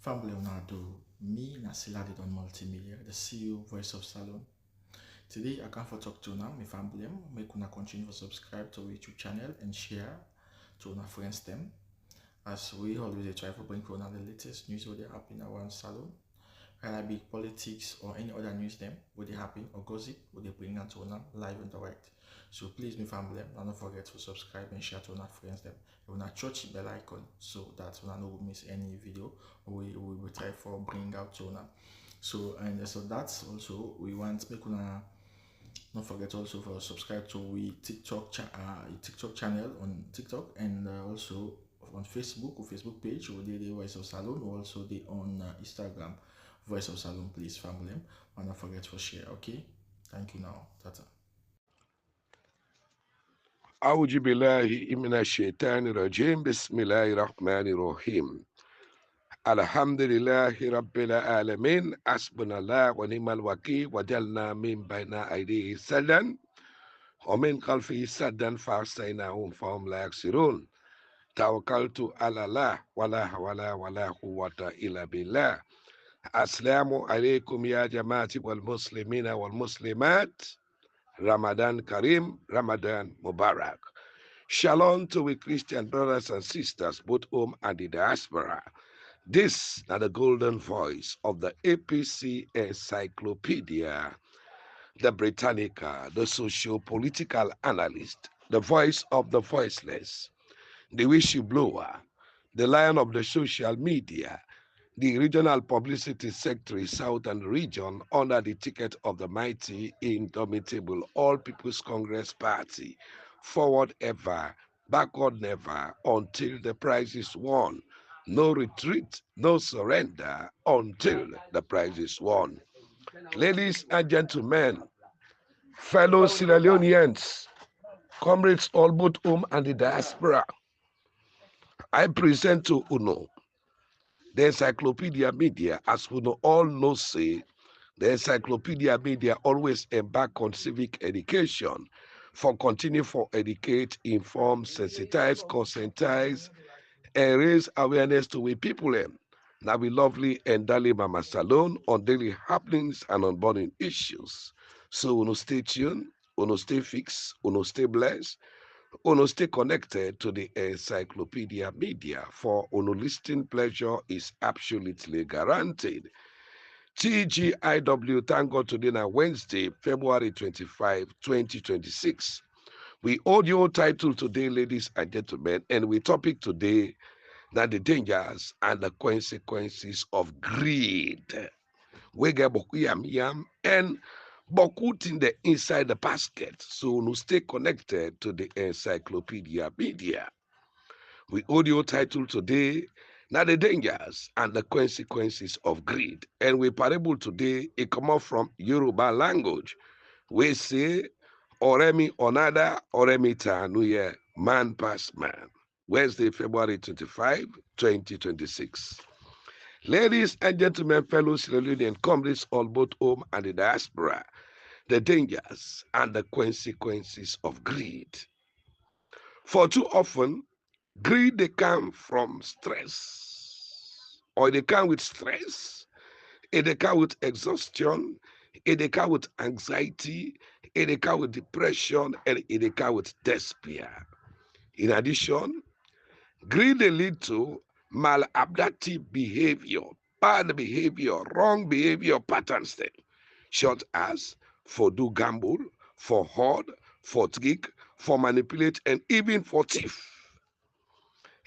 Family Leonardo, me Nasiladi on Multimedia, the CEO Voice of Salone. Today I come for talk to now, my family, make una continue to subscribe to our YouTube channel and share to our friends them. As we always try to bring for the latest news what they happen around Salone, whether it be politics or any other news them, what they happen or gossip, what they bring out to now live and direct. So please, my family, don't forget to subscribe and share to our friends them. You wanna touch the bell icon so that you don't miss any video we will try for bring out to now. So that's also we want make una don't forget also for subscribe to we TikTok channel on TikTok and also on Facebook or Facebook page or the Voice of Salone or also the on Instagram Voice of Salone. Please family, and don't forget to share. Okay, thank you now. Tata. أعوذ بالله من الشيطان الرجيم بسم الله الرحمن الرحيم الحمد لله رب العالمين حسبنا الله ونعم الوكيل وجعلنا من بين أيديه سدا ومن خلفه سدا فأغشيناهم فهم لا يبصرون توكلت على الله ولا حول ولا قوة إلا بالله السلام عليكم يا جماعة والمسلمين والمسلمات Ramadan Kareem, Ramadan Mubarak. Shalom to we Christian brothers and sisters, both home and the diaspora. This is the golden voice of the APC Encyclopedia, the Britannica, the socio-political analyst, the voice of the voiceless, the whistleblower, the lion of the social media, the regional publicity secretary, Southern Region, under the ticket of the mighty, indomitable All People's Congress Party, forward ever, backward never, until the prize is won. No retreat, no surrender until the prize is won. Ladies and gentlemen, fellow Sierra Leoneans, comrades all both home and the diaspora, I present to UNO the Encyclopedia Media, as we all know, say, the Encyclopedia Media always embark on civic education for continue for educate, inform, sensitize, conscientize, and raise awareness to we people them. Now we lovely and darling Mama Salone on daily happenings and on burning issues. So we stay tuned, we stay fixed, we stay blessed, stay connected to the Encyclopedia Media, for listening pleasure is absolutely guaranteed. TGIW, thank God today now, Wednesday, February 25, 2026. We audio title today, ladies and gentlemen, and we topic today that the dangers and the consequences of greed. We get boku yam yam and boku in the inside the basket. So no stay connected to the Encyclopedia Media. We audio title today, now the dangers and the consequences of greed. And we parable today, it come up from Yoruba language. We say, Oremi Onada, Oremi Tanuye, man past man. Wednesday, February 25, 2026. Ladies and gentlemen, fellow Sierra Leonean comrades all both home and the diaspora, the dangers and the consequences of greed. For too often, greed they come from stress, or they come with stress, they come with exhaustion, they come with anxiety, they come with depression, and they come with despair. In addition, greed they lead to maladaptive behavior, bad behavior, wrong behavior patterns, then, such as for do gamble, for hoard, for trick, for manipulate, and even for thief.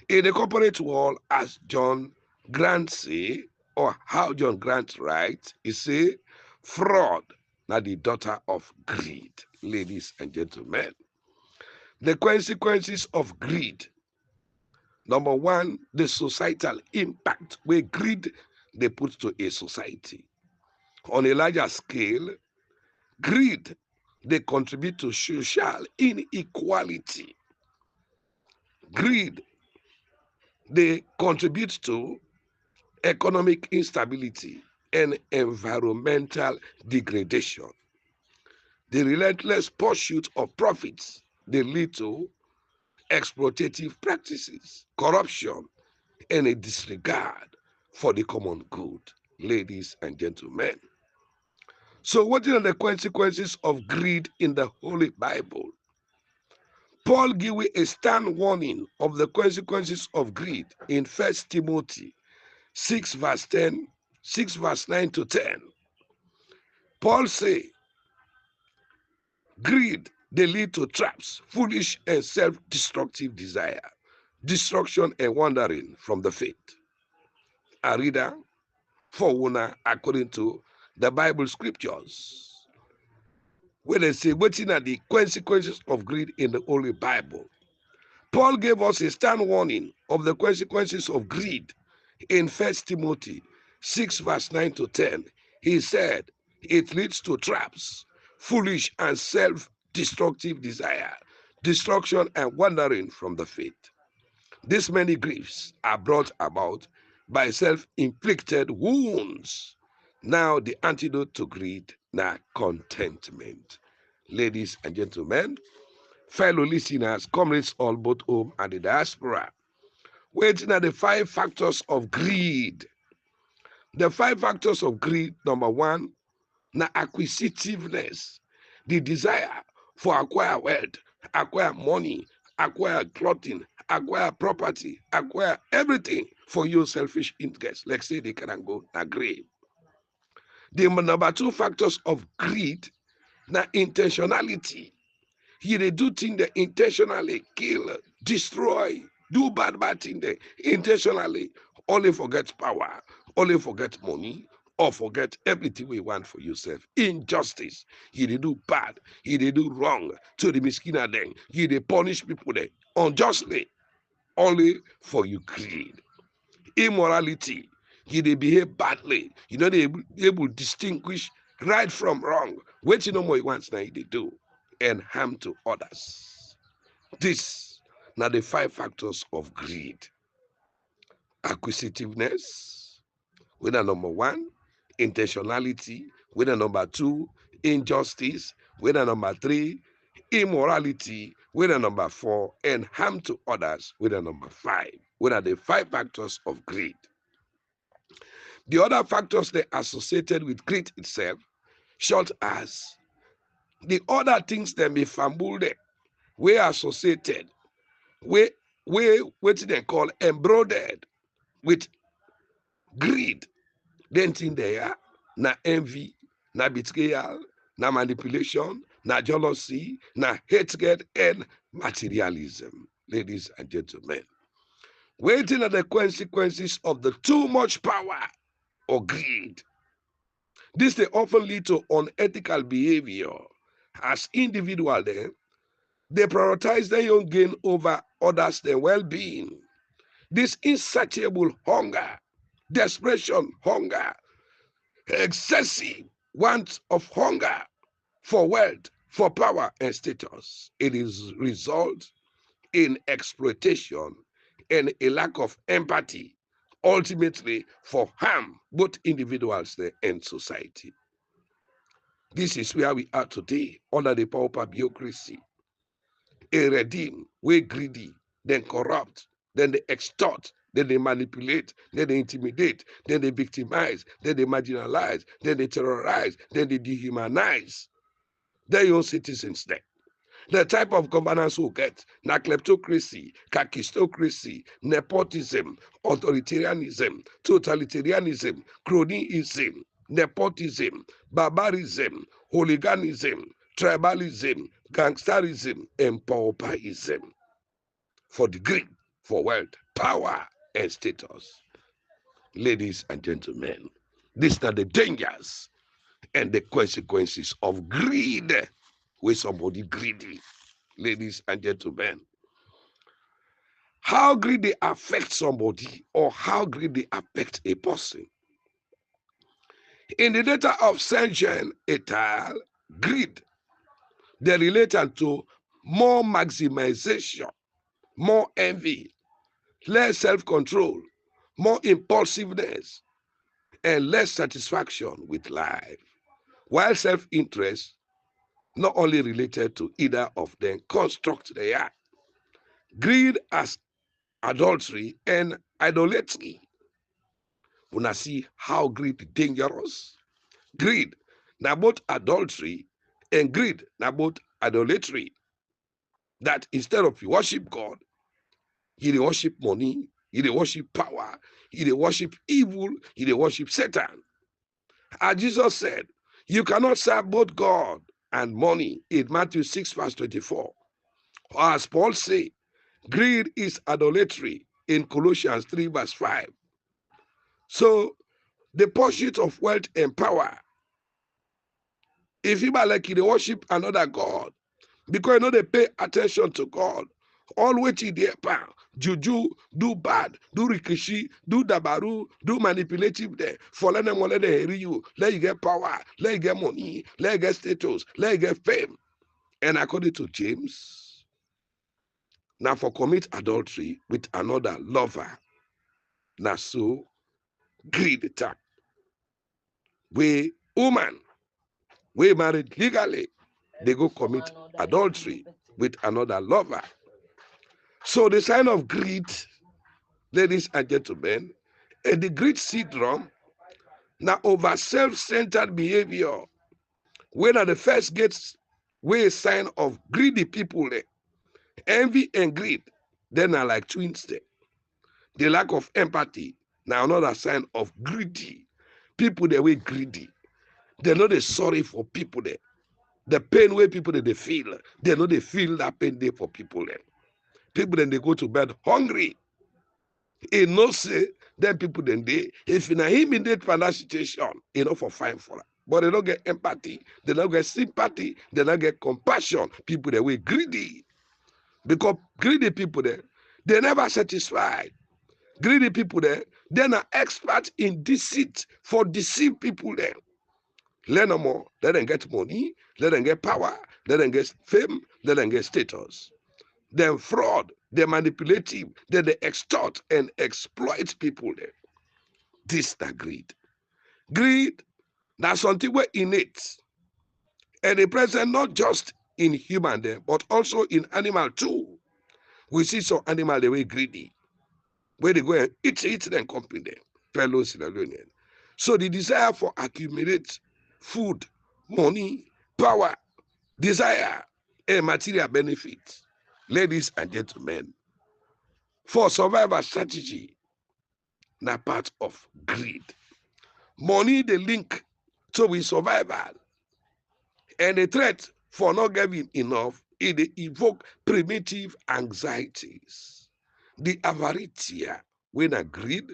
In the corporate world, as John Grant say, or how John Grant writes, he say, fraud, now the daughter of greed, ladies and gentlemen. The consequences of greed. Number one, the societal impact where greed they put to a society. On a larger scale, greed they contribute to social inequality. Greed they contribute to economic instability and environmental degradation. The relentless pursuit of profits they lead to exploitative practices, corruption, and a disregard for the common good, ladies and gentlemen. So, what are the consequences of greed in the Holy Bible? Paul gives a stern warning of the consequences of greed in 1 Timothy 6 verse 10, 6 verse 9 to 10. Paul say, greed, they lead to traps, foolish and self-destructive desire, destruction and wandering from the faith. A reader for una according to the Bible scriptures, where they say, waiting at the consequences of greed in the Holy Bible. Paul gave us a stern warning of the consequences of greed in 1 Timothy 6 verse 9 to 10. He said, it leads to traps, foolish and self-destructive desire, destruction and wandering from the faith. These many griefs are brought about by self-inflicted wounds. Now the antidote to greed, now contentment. Ladies and gentlemen, fellow listeners, comrades all both home and the diaspora, waiting at the 5 factors of greed. The 5 factors of greed, number 1, na acquisitiveness, the desire for acquire wealth, acquire money, acquire clothing, acquire property, acquire everything for your selfish interest. Like say they can go na grave. The number 2 factors of greed, na intentionality. He they do things they intentionally kill, destroy, do bad thing they intentionally only forget power, only forget money, or forget everything we want for yourself. Injustice. He they do bad, he they do wrong to the miskina then. He they punish people there unjustly, only for you greed. Immorality. He they behave badly. You know they able to distinguish right from wrong. What you know more wants now they do and harm to others. This now the 5 factors of greed. Acquisitiveness, whether number 1, intentionality, whether number 2, injustice, whether number 3, immorality, whether number 4, and harm to others, whether number 5. Whether the 5 factors of greed. The other factors they associated with greed itself, short as the other things that may fumble them, were associated, were what they call embroidered with greed. Then thing they are na envy, na betrayal, na manipulation, na jealousy, na hatred, and materialism. Ladies and gentlemen, waiting at the consequences of the too much power or greed. This they often lead to unethical behavior. As individuals, they prioritize their own gain over others' their well-being. This insatiable hunger, desperation, hunger, excessive want of hunger for wealth, for power and status. It is result in exploitation and a lack of empathy, ultimately for harm both individuals and society. This is where we are today under the pauper bureaucracy. A regime way greedy, then corrupt, then they extort, then they manipulate, then they intimidate, then they victimize, then they marginalize, then they terrorize, then they dehumanize their own citizens there. The type of governance we get, na kleptocracy, kakistocracy, nepotism, authoritarianism, totalitarianism, cronyism, nepotism, barbarism, hooliganism, tribalism, gangsterism, and pauperism. For the greed, for wealth, power, and status. Ladies and gentlemen, these are the dangers and the consequences of greed, where somebody greedy. Ladies and gentlemen, how greedy affect somebody or how greedy affect a person. In the data of Saint-Jean et al., greed, they related to more maximization, more envy, less self-control, more impulsiveness, and less satisfaction with life. While self-interest not only related to either of them construct the act. Greed as adultery and idolatry. Una see how greed dangerous. Greed na both adultery and greed na both idolatry. That instead of you worship God, you dey worship money, you dey worship power, you dey worship evil, you dey worship Satan. As Jesus said, you cannot serve both God and money in Matthew 6 verse 24. Or as Paul say, greed is idolatry in Colossians 3 verse 5. So the pursuit of wealth and power, if you like you dey worship another God, because you know they pay attention to God, all wetin dey pa juju, do bad, do rikishi, do dabaru, do manipulative there for let them hear you, let you get power, let you get money, let you get status, let you get fame. And according to James, now for commit adultery with another lover, now so greed tap. We woman, we married legally, they go commit adultery with another lover. So the sign of greed, ladies and gentlemen, and the greed syndrome, now over self-centered behavior, when at the first gets way sign of greedy people, envy and greed, then are like twins there. The lack of empathy, now another sign of greedy. People they were greedy. They know they sorry for people there. The pain where people they feel, they know they feel that pain there for people there. People then they go to bed hungry. He no say then people then they if in a him in that financial situation, for fine for that. But they don't get empathy, they don't get sympathy, they don't get compassion. People they were greedy. Because greedy people there, they never satisfied. Greedy people there, they're not expert in deceit for deceive people there. Learn no more, let them get money, let them get power, let them get fame, let them get status. Then fraud, they're manipulative, then they extort and exploit people there. This is greed. Greed, that's something we're innate. And it present not just in human there, but also in animal too. We see some animal they were greedy. Where they go and eat them company them, fellow Sierra Leonean. So the desire for accumulate food, money, power, desire, and material benefits, ladies and gentlemen, for survival strategy, na part of greed. Money the link to we survival, and the threat for not getting enough, it evoke primitive anxieties. The avaritia, when a greed,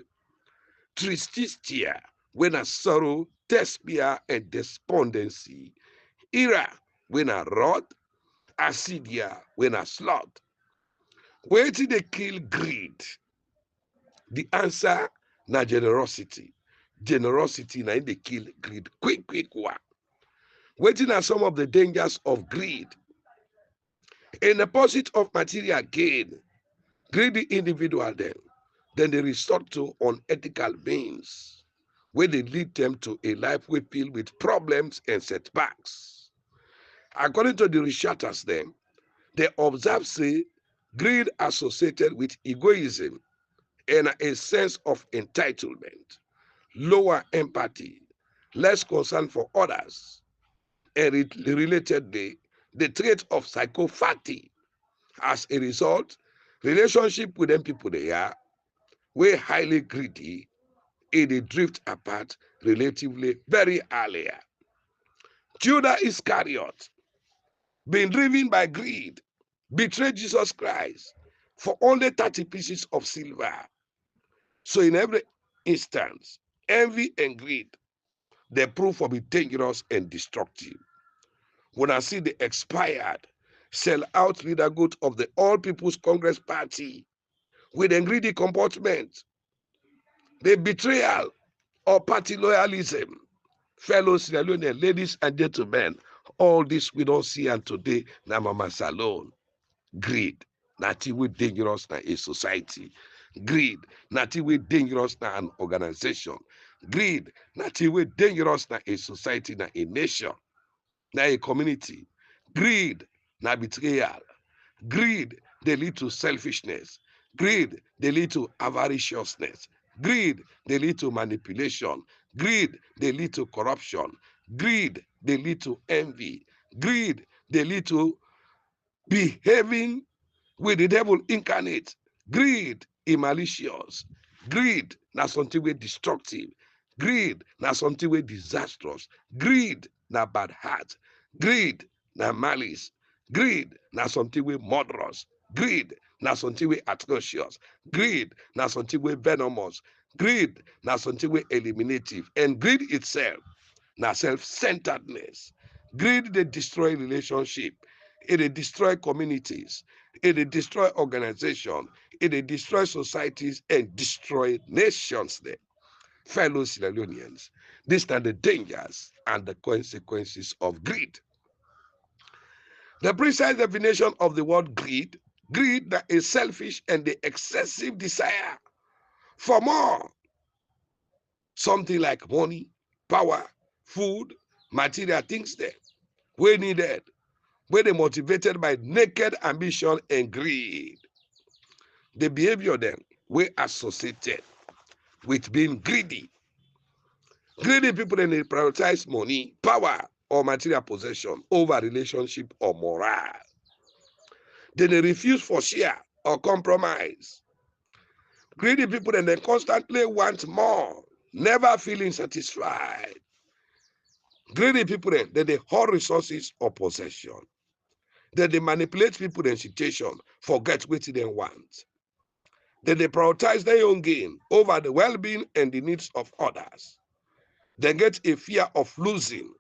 trististia, when a sorrow, despia, and despondency, ira, when a wrath, acidia, when a sloth. Where did they kill greed? The answer na generosity. Generosity na they kill greed. Quick one. Waiting are some of the dangers of greed. In the pursuit of material gain, greedy individual then they resort to unethical means, where they lead them to a life filled with problems and setbacks. According to the researchers they observe say greed associated with egoism and a sense of entitlement, lower empathy, less concern for others, and relatedly, the trait of psychopathy. As a result, relationship with them people they are, were highly greedy, and they drift apart relatively very earlier. Judah Iscariot, being driven by greed, betrayed Jesus Christ for only 30 pieces of silver. So in every instance, envy and greed, they prove to be dangerous and destructive. When I see the expired, sell out leader good of the All People's Congress Party with a greedy comportment, the betrayal of party loyalism, fellow Sierra Leonean ladies and gentlemen, all this we don't see and today na Mama Salone. Greed, nothing we dangerous na a society. Greed, nothing we dangerous na an organization. Greed, nothing we dangerous na a society, na a nation, na a community. Greed, na betrayal. Greed, they lead to selfishness. Greed, they lead to avariciousness. Greed, they lead to manipulation. Greed, they lead to corruption. Greed, they lead to envy. Greed, they lead to behaving with the devil incarnate. Greed is malicious. Greed na something wey destructive. Greed na something wey disastrous. Greed na bad heart. Greed na malice. Greed na something wey murderous. Greed na something wey atrocious. Greed na something wey venomous. Greed na something wey eliminative. And greed itself na self-centeredness. Greed dey destroy relationship. It dey destroy communities. It dey destroy organization. It dey destroy societies and destroy nations there. Fellow Sierra Leoneans, these are the dangers and the consequences of greed. The precise definition of the word greed, greed that is selfish and the excessive desire for more. Something like money, power, food, material things there. We needed, where they motivated by naked ambition and greed. The behavior then we associated with being greedy. Greedy people then they prioritize money, power, or material possession over relationship or morale. Then they refuse for share or compromise. Greedy people then they constantly want more, never feeling satisfied. Greedy people then they hoard resources or possession. Then they manipulate people and situation, forget what they want. Then they prioritize their own gain over the well-being and the needs of others. They get a fear of losing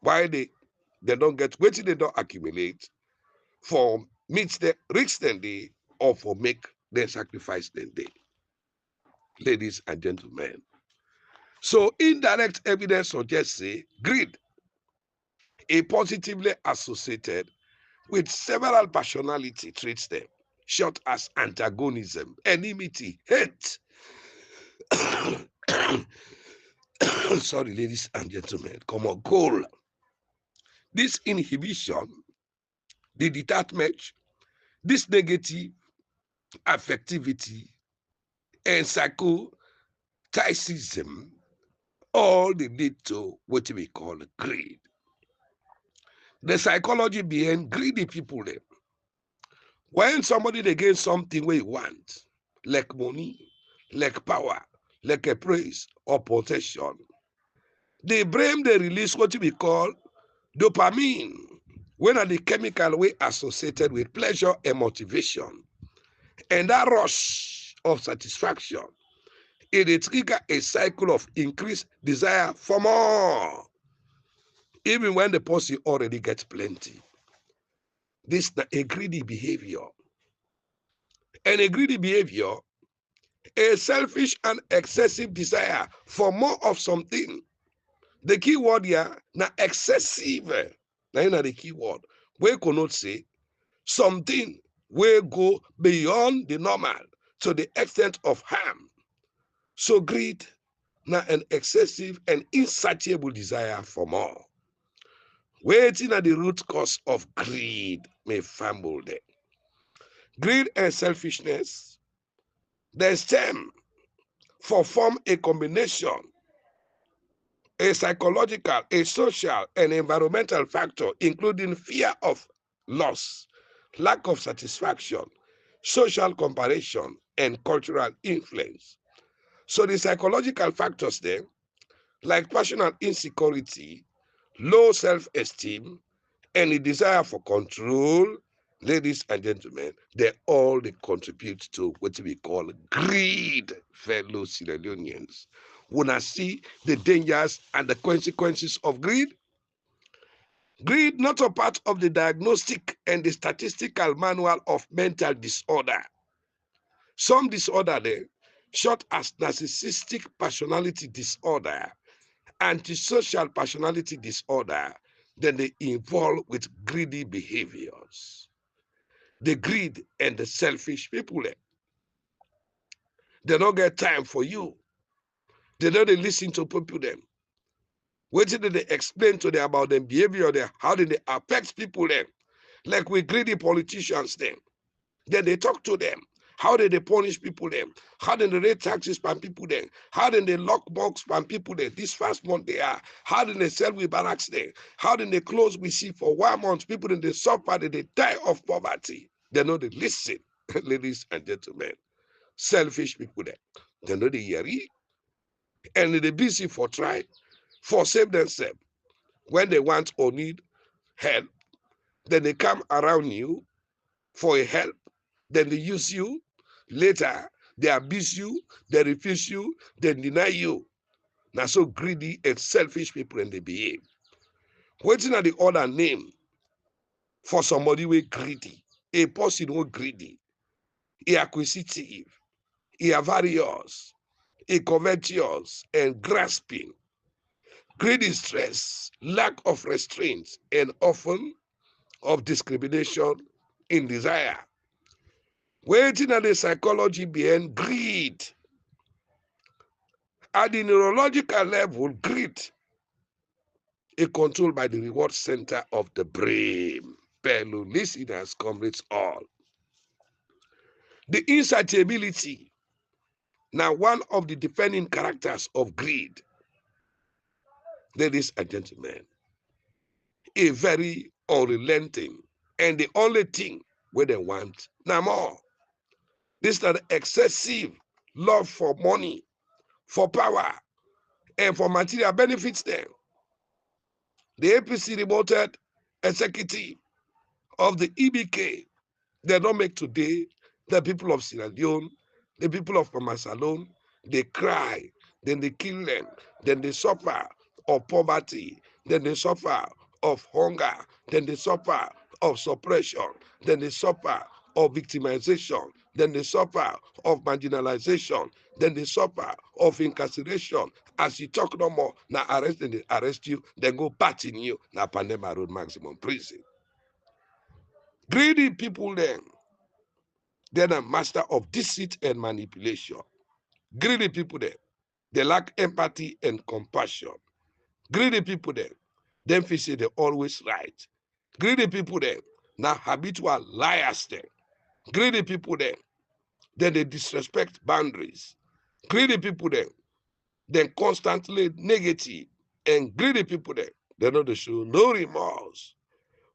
while they don't get what they don't accumulate for meet the rich then they or for make their sacrifice then they. Ladies and gentlemen. So indirect evidence suggests say greed is positively associated with several personality traits them, short as antagonism, enmity, hate. Sorry, ladies and gentlemen, come on, goal. This inhibition, the detachment, this negative affectivity, and psychoticism, all they lead to what we call greed. The psychology behind greedy people, them. When somebody they gain something we want, like money, like power, like a praise or possession, the brain they release what we call dopamine, when are the chemical we associated with pleasure and motivation. And that rush of satisfaction, it trigger a cycle of increased desire for more, even when the person already gets plenty. This is a greedy behavior. And a greedy behavior, a selfish and excessive desire for more of something. The key word here, na excessive. Now the key word. We cannot say something will go beyond the normal to the extent of harm. So greed, na an excessive and insatiable desire for more. Waiting at the root cause of greed may fumble there. Greed and selfishness, they stem for form a combination, a psychological, a social, and environmental factor, including fear of loss, lack of satisfaction, social comparison, and cultural influence. So the psychological factors there, like personal insecurity, low self-esteem, and a desire for control, ladies and gentlemen, they all they contribute to what we call greed, fellow Sierra Leoneans. When I see the dangers and the consequences of greed, greed not a part of the diagnostic and the statistical manual of mental disorder. Some disorder there, short as narcissistic personality disorder, antisocial personality disorder, then they involve with greedy behaviors. The greed and the selfish people, they don't get time for you. They don't listen to people them. What did they explain to them about them behavior there? How did they affect people them? Like with greedy politicians them. Then they talk to them. How did they punish people them? How did they rate taxes from people them? How did they lock box from people them? This first month they are. How did they sell with barracks them? How did they close we see for 1 month? People then they suffer, they die of poverty. They know they listen, ladies and gentlemen. Selfish people there. They know they hear it. And they busy for try, for save themselves. When they want or need help, then they come around you for a help, then they use you. Later, they abuse you, they refuse you, they deny you. Now, so greedy and selfish people and they behave. Waiting at the other name for somebody who greedy, a person who greedy, a acquisitive, a various, a covetous, and grasping. Greedy stress, lack of restraint, and often of discrimination in desire. Waiting at the psychology behind greed. At the neurological level, greed is controlled by the reward center of the brain. Fellow listeners, comrades all. The insatiability, now one of the defining characters of greed, ladies and gentlemen, a very unrelenting and the only thing where they want now more. This is the excessive love for money, for power, and for material benefits them. The APC remoted executive of the EBK, they don't make today the people of Sierra Leone, the people of Salone, they cry, then they kill them, then they suffer of poverty, then they suffer of hunger, then they suffer of suppression, then they suffer of victimization, then they suffer of marginalization, then they suffer of incarceration. As you talk no more, now arrest, then they arrest you, then go bat in you, now Panema Road maximum prison. Greedy people then, they're a master of deceit and manipulation. Greedy people there, they lack empathy and compassion. Greedy people there, them feel say they're always right. Greedy people there, now habitual liars there. Greedy people there, then they disrespect boundaries. Greedy people there, then constantly negative. And greedy people there, they know they show no remorse.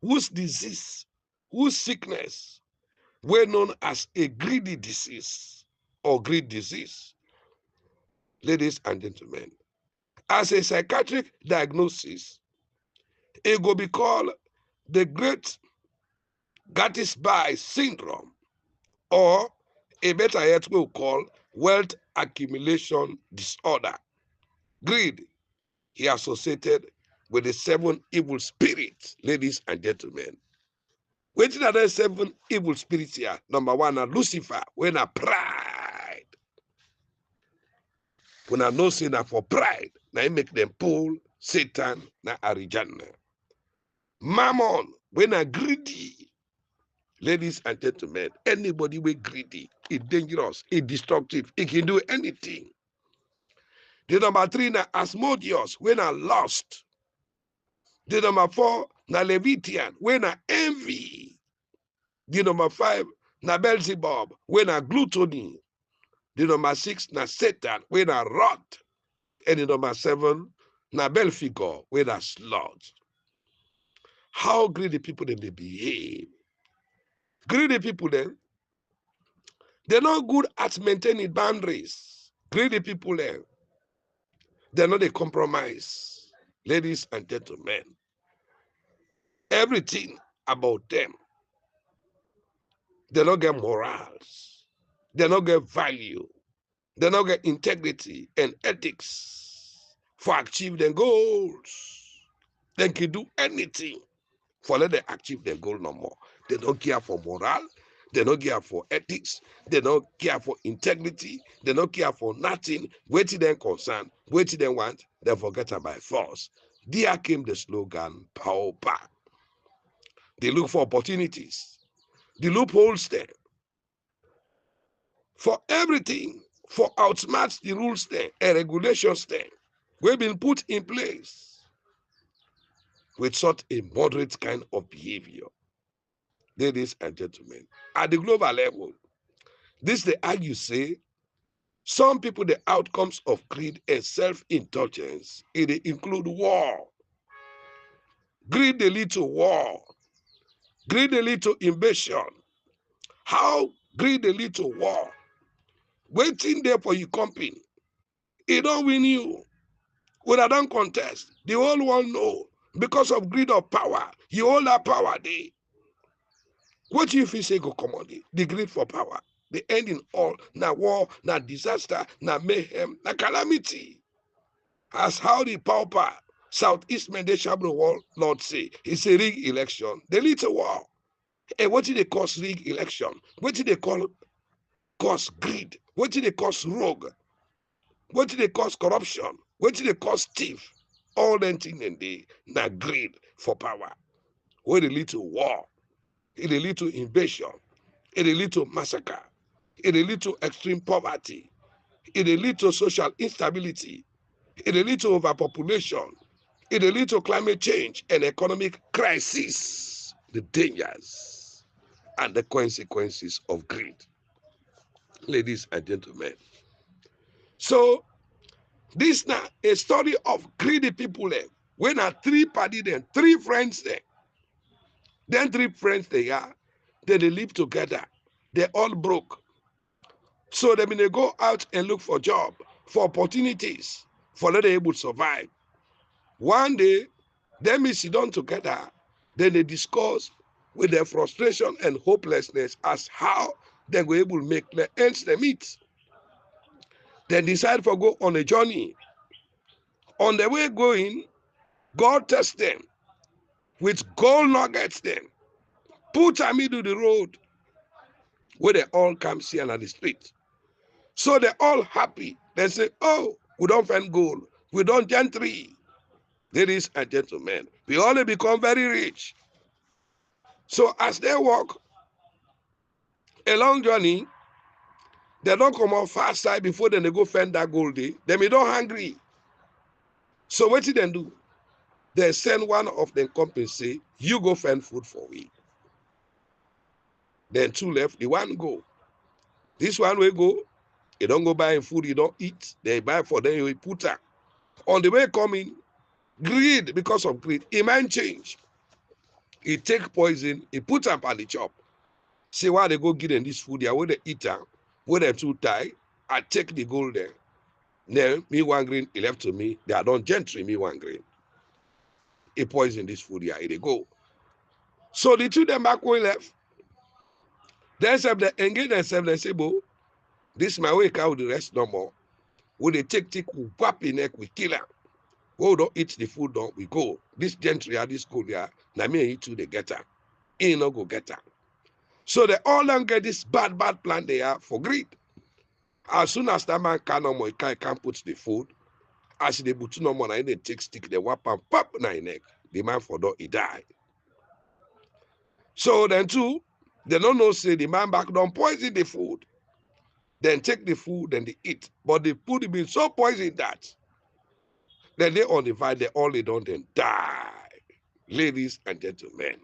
Whose disease, whose sickness, were known as a greedy disease or greed disease. Ladies and gentlemen, as a psychiatric diagnosis, it will be called the Great Gatsby syndrome, or a better yet we'll call wealth accumulation disorder. Greed is associated with the 7 evil spirits, ladies and gentlemen. Wetin are the 7 evil spirits here? Number 1 are Lucifer, when are pride. When I know say na for pride, now it make them pull Satan na Arijana. Mammon, when are greedy. Ladies and gentlemen, anybody with greedy, is dangerous, is destructive, it can do anything. The number 3 na Asmodeus, when are lost. The number 4 na Levitian, when are envy. The number 5 na Beelzebub, when are gluttony. The number 6 na Satan, when are wrath. And the number 7 na Belphegor, when are sloth. How greedy people then they behave. Greedy people then, they're not good at maintaining boundaries. Greedy people then, they're not a compromise. Ladies and gentlemen, everything about them, they don't get morals, they don't get value, they don't get integrity and ethics for achieve their goals. They can do anything for let them achieve their goal no more. They don't care for moral, they don't care for ethics, they don't care for integrity, they don't care for nothing. Wait till them concern, wait till them want, they forget them by force. There came the slogan, power back. They look for opportunities, the loopholes there, for everything, for outsmart the rules there and regulations there. We've been put in place with such a moderate kind of behavior. Ladies and gentlemen, at the global level, This they argue say, some people, the outcomes of greed and self-indulgence, it include war. Greed they lead to war. Greed they lead to invasion. How greed they lead to war? Waiting there for you company. It don't win you. When I don't contest, the whole world know because of greed of power. You hold that power there. What if you say go commodity? The greed for power. The end in all. Now war, now disaster, now mayhem, now calamity. As how the pauper Southeast Mendeshabro world Lord say, it's a rigged election. They lead to war. And what did they cause rigged election? What did they cause greed? What did they cause rogue? What did they cause corruption? What did they cause thief? All them things and they now greed for power. Where they lead to war. It will lead to invasion. It will lead to massacre. It will lead to extreme poverty. It will lead to social instability. It will lead to overpopulation. It will lead to climate change and economic crisis. The dangers and the consequences of greed. Ladies and gentlemen. So, this now a story of greedy people there. When are three party them, three friends there. Then three friends they are. Then they live together. They all broke. So they may go out and look for job, for opportunities, for let them able to survive. One day, they may sit down together, then they discuss with their frustration and hopelessness as how they go able to make the ends they meet. They decide to go on a journey. On the way going, God test them with gold nuggets them. Put them into the road where they all come see on the street. So they're all happy. They say, oh, we don't find gold. We don't gentry. Ladies and gentlemen, we only become very rich. So as they walk a long journey, they don't come out fast side before then they go find that gold. They may don't hungry. So what did they do? They send one of them companies say, you go find food for we. Then two left, the one go. This one will go, you don't go buy food, you don't eat. They buy for them, you put her. On the way coming, greed, because of greed, he might change. He take poison, he put up on the chop. Say why they go give them this food, they where they eat them, where they too tight, I take the gold there. Then me one green, he left to me, they are done gentry, me one green. He poison this food here, they go. So the two them back way left. Then some they engage themselves, they say, bo, this my way cow the rest no more. When they take, we whap in neck, we kill her. Go don't eat the food, don't we go. This gentry this school here, now me and you two they get her. He no go get her. So they all don't get this bad plan they have for greed. As soon as that man can no more, he can't put the food. As they put no more, they take stick, they whap and pop na neck. The man for door, he die. So then too, they don't know say the man back don't poison the food. Then take the food, then they eat. But the food be so poisoned that then they on the vine, they all they don't then die. Ladies and gentlemen.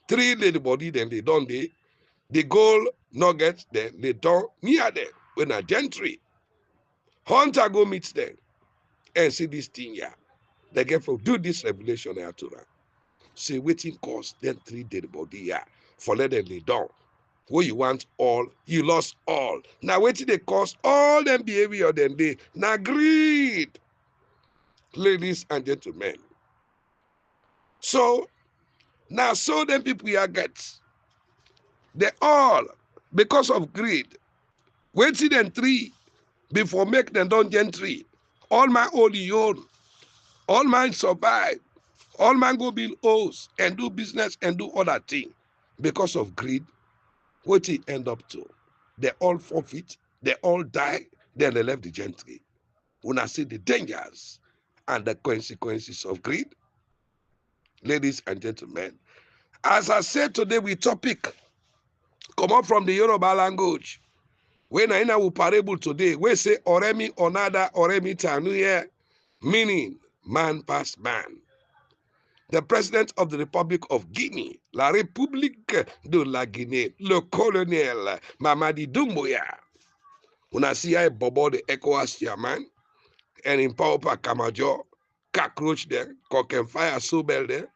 Three lady body, then they don't the gold nuggets, then they don't near them. When a gentry. Hunter go meet them and see this thing here. They get for do this revelation here to them. Say waiting cause then three dead body here. For let them lay down. What you want all, you lost all. Now waiting they cause all them behavior then they now greed. Ladies and gentlemen. So now so them people here get. They all because of greed. Waiting them three before make them don't gentry. All my only own. All mine survive. All man go build house and do business and do other thing. Because of greed, what he end up to? They all forfeit, they all die, then they left the gentry. When I see the dangers and the consequences of greed, ladies and gentlemen, as I said today, we topic come up from the Yoruba language. When I will parable today, we say oremi onada oremi tanuye, meaning man past man. the president of the Republic of Guinea, la République de la Guinée, le colonel Mamadi Doumbouya. Una see a bobo the ECOWAS chairman, and in power Kamajo, cockroach there, cock and fire Sobel there.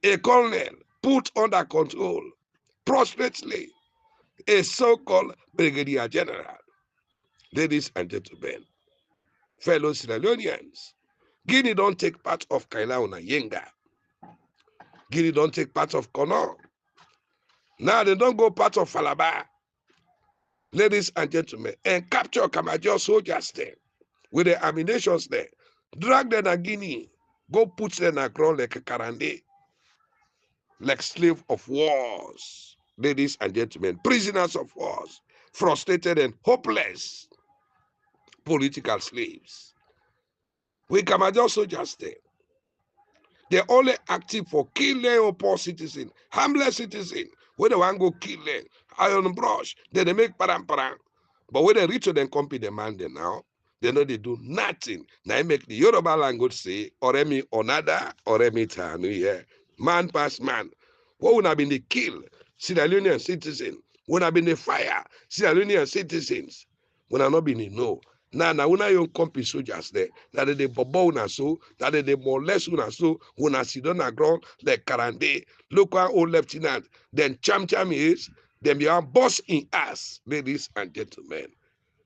A colonel put under control, prosperously, a so-called brigadier general. Ladies and gentlemen, fellow Sierra Leoneans, Guinea don't take part of Kaila na Yenga. Guinea don't take part of Kono. Now they don't go part of Falaba. Ladies and gentlemen, and capture Kamajo soldiers there with the ammunitions there. Drag them to Guinea. Go put them on the ground like a Karande. Like slave of wars. Ladies and gentlemen, prisoners of wars. Frustrated and hopeless political slaves. We Kamajo soldiers there. They're only active for killing or poor citizen, harmless citizen. When they want to go kill them, iron brush, then they make param. But when they reach to them company demand them now, they know they do nothing. Now I make the Yoruba language say, Oremi Onada, Oremi Tanu, yeah. Man pass man. What would have been the kill? Sierra Leonean citizen. Would have been the fire? Sierra Leonean citizens. Would have not been the no. Now, when I young company soldiers there, that they bobo una so, that they molest una so, una sit on the ground like Karande, local old lieutenant, then cham is, then be a boss in us, ladies and gentlemen,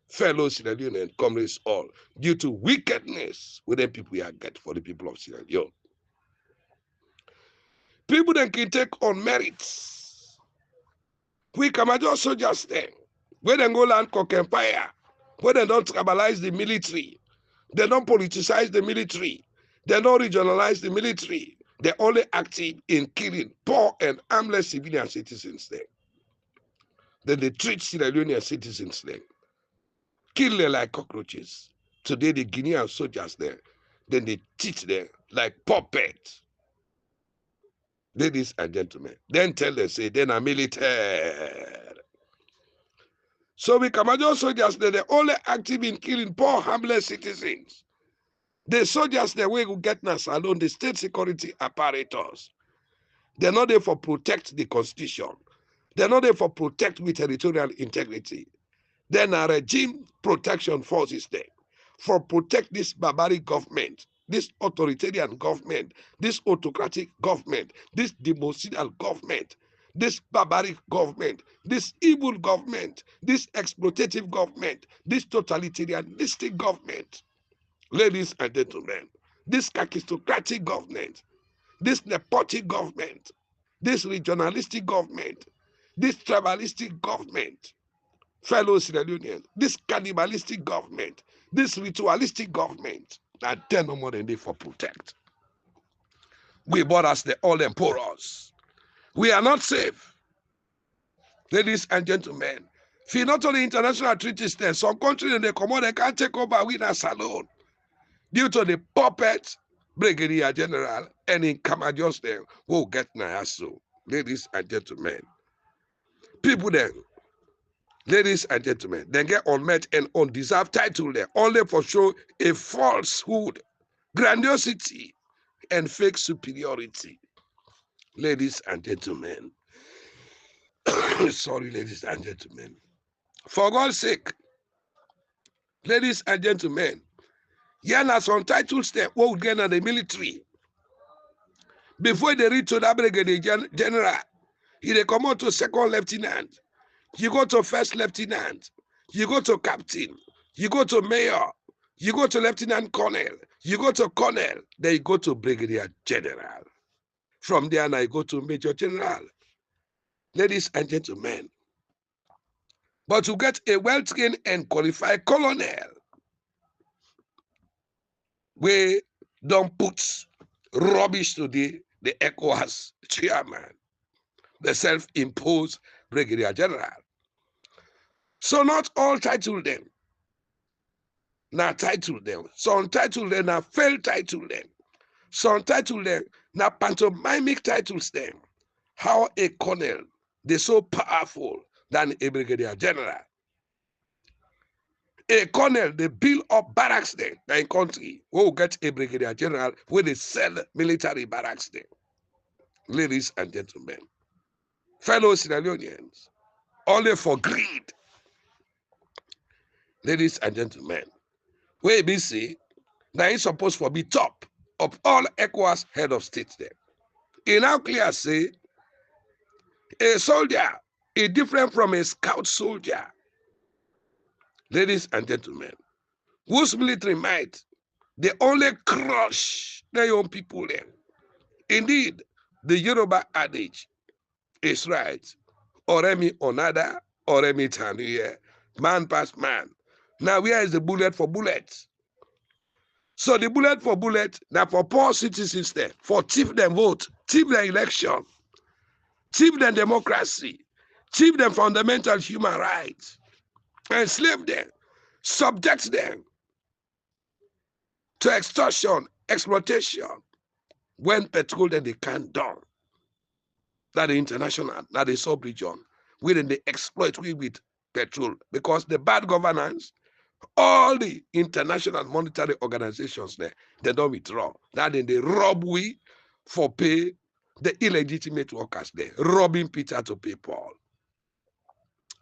fellow Sierra Leonean comrades all, due to wickedness with the people we are get for the people of Sierra Leone. People then can take on merits. We come just soldiers there, where they go land cock empire. Where they don't tribalize the military, they don't politicize the military, they don't regionalize the military. They're only active in killing poor and harmless civilian citizens there. Then they treat Sierra Leonean citizens there, kill them like cockroaches. Today the Guinean soldiers there, then they teach them like puppets. Ladies and gentlemen, then tell them, say, they're military. So we Kamajo soldiers, they're only active in killing poor, harmless citizens. The soldiers, the way we get now, Salone, the state security apparatus, they're not there for protect the constitution. They're not there for protect with territorial integrity. Then a regime protection forces there for protect this barbaric government, this authoritarian government, this autocratic government, this democidal government, this barbaric government, this evil government, this exploitative government, this totalitarianistic government. Ladies and gentlemen, this aristocratic government, this nepotic government, this regionalistic government, this tribalistic government, fellow Sierra Leoneans, this cannibalistic government, this ritualistic government, and 10 no more than they for protect. We bought us the all emperors. We are not safe. Ladies and gentlemen, for not only international treaties, there, some countries they come on, they can't take over with us alone. Due to the puppet brigadier general and in Kamajo's there who get Nayaso. Ladies and gentlemen, people then, ladies and gentlemen, they get unmet and undeserved title there, only for show a falsehood, grandiosity, and fake superiority. Ladies and gentlemen, sorry, ladies and gentlemen, for God's sake, ladies and gentlemen, yeah, some titles there, what would get in the military. Before they reach to that brigadier general, they come out to second lieutenant, you go to first lieutenant, you go to captain, you go to mayor, you go to lieutenant colonel, you go to colonel, then you go to brigadier general. From there now you go to major general. Ladies and gentlemen, but to get a well-trained and qualified colonel, we don't put rubbish to the ECOWAS chairman, the self-imposed brigadier general. So not all title them. Now title them. Some title them, now fail title them. Some title them, now pantomimic titles them. How a colonel, they're so powerful than a brigadier general. a colonel, they build up barracks there in country. We will get a brigadier general where they sell military barracks there. Ladies and gentlemen, fellow Sierra Leoneans, only for greed. Ladies and gentlemen, where we say that is supposed to be top of all ECOWAS head of state there. It now clear say a soldier is different from a scout soldier. Ladies and gentlemen, whose military might, they only crush their own people there. Indeed, the Yoruba adage is right. Oremi onada, oremi tanuye, man past man. Now where is the bullet for bullets? So the bullet for bullet, now for poor citizens there, for thief them vote, thief their election, thief them democracy, thief them fundamental human rights, enslave them, subject them to extortion, exploitation, when petrol then they can't down. That the international, that the sub-region, where they exploit we with petrol, because the bad governance, all the international monetary organizations there, they don't withdraw. That then they rob we for pay the illegitimate workers there, robbing Peter to pay Paul.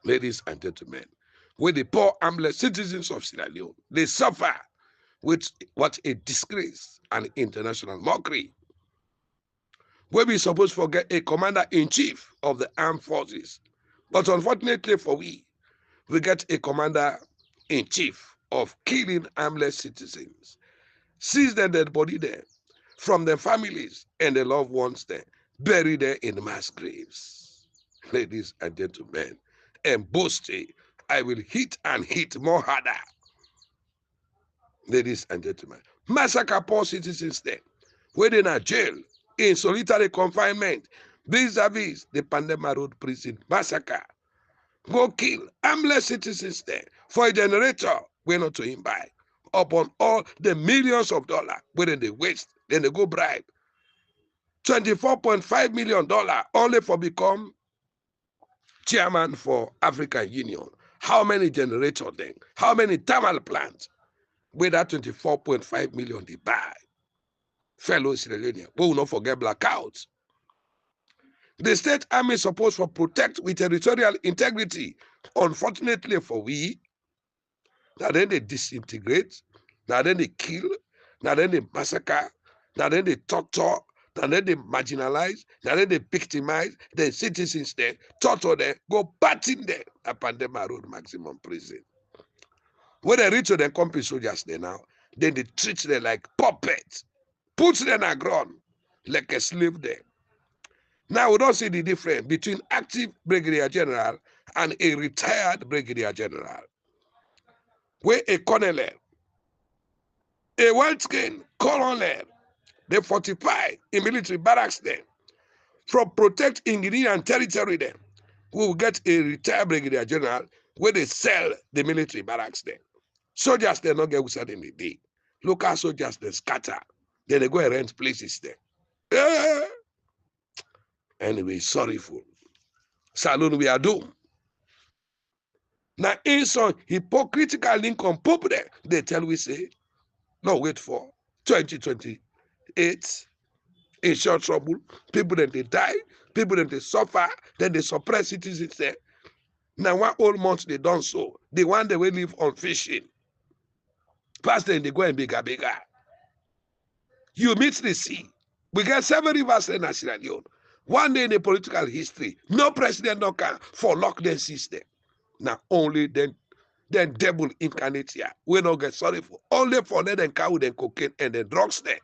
Ladies and gentlemen, with the poor armless citizens of Sierra Leone, they suffer with what a disgrace and international mockery. Where we supposed to forget a commander-in-chief of the armed forces. But unfortunately for we get a commander-in-chief of killing armless citizens. Seize their dead body there from their families and their loved ones there, bury there in mass graves. Ladies and gentlemen, and boasting, I will hit and hit more harder. Ladies and gentlemen, massacre poor citizens there, waiting at jail, in solitary confinement, vis-a-vis the Pandema Road prison massacre. Go kill armless citizens there for a generator we're not to him buy upon all the millions of dollars where they waste, then they go bribe $24.5 million only for become chairman for African Union. How many generators then? How many thermal plants with that 24.5 million they buy? Fellow Sierra Leonean, we will not forget blackouts. The state army is supposed to protect with territorial integrity. Unfortunately for we, now then they disintegrate, now then they kill, now then they massacre, now then they torture, now then they marginalize, now then they victimize the citizens there, torture them, go batting them at Pandema Road maximum prison. When they reach to the company soldiers there now, then they treat them like puppets, put them on ground like a slave there. Now we don't see the difference between active brigadier general and a retired brigadier general. Where a colonel, a well-trained colonel, they fortify in military barracks there from protect Ingenian territory there. We will get a retired brigadier general where they sell the military barracks there. Soldiers they not get without in the day. Local soldiers they scatter. Then they go and rent places there. Anyway, sorry for Salone, we are doomed. Now, in some hypocritical link on Pope there, they tell we say, no, wait for 2028, in short trouble, people then they die, people then they suffer, then they suppress citizens there. Now, 1 whole month they done so. The one they will live on fishing. Past then they go and bigger. You meet the sea. We get 7 rivers in Sierra Leone. One day in the political history, no president no can for lock them system. Now only then devil incarnate here. We don't get sorry for only for let them cow and cocaine and the drugs there.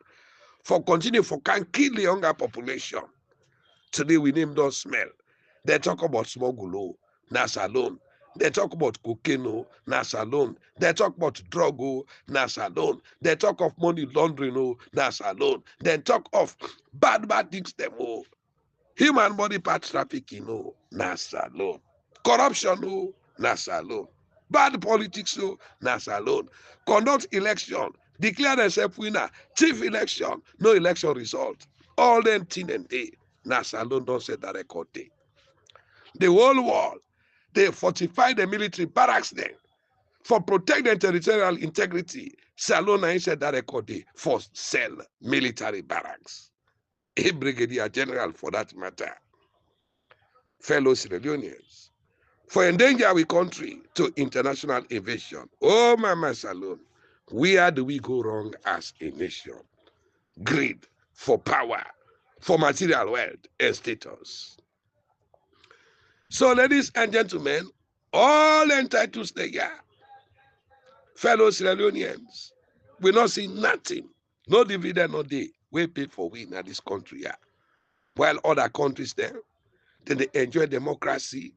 For continue for can kill the younger population. Today we name those smell. They talk about smuggle, na Salone. They talk about cocaine, na Salone. They talk about drug, na Salone. They talk of money laundering, na Salone. They talk of bad things, them, human body part trafficking, na Salone. Corruption, na Salone. Bad politics, na Salone. Conduct election, declare themselves winner, chief election, no election result. All them thing and day, na Salone don't set that record day. The whole world, they fortify the military barracks there for protect the territorial integrity, Salone said that record for sell military barracks. A brigadier general for that matter. Fellow Sierra Leoneans, for endanger our country to international invasion. Oh, Mama Salone, where do we go wrong as a nation? Greed for power, for material wealth and status. So, ladies and gentlemen, all entitled there, fellow Sierra Leoneans, we not see nothing, no dividend, no day, we pay for we in this country. Yeah. While other countries there, then they enjoy democracy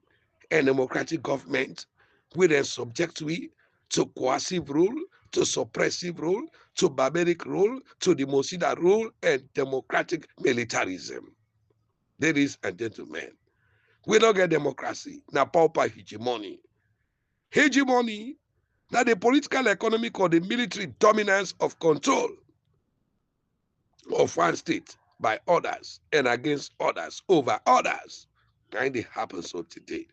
and democratic government, we then subject we to coercive rule, to suppressive rule, to barbaric rule, to democida rule, and democratic militarism. Ladies and gentlemen, we don't get democracy, now pauper hegemony. Hegemony, now the political, economic, or the military dominance of control of one state by others and against others, over others. Kind of happens so today.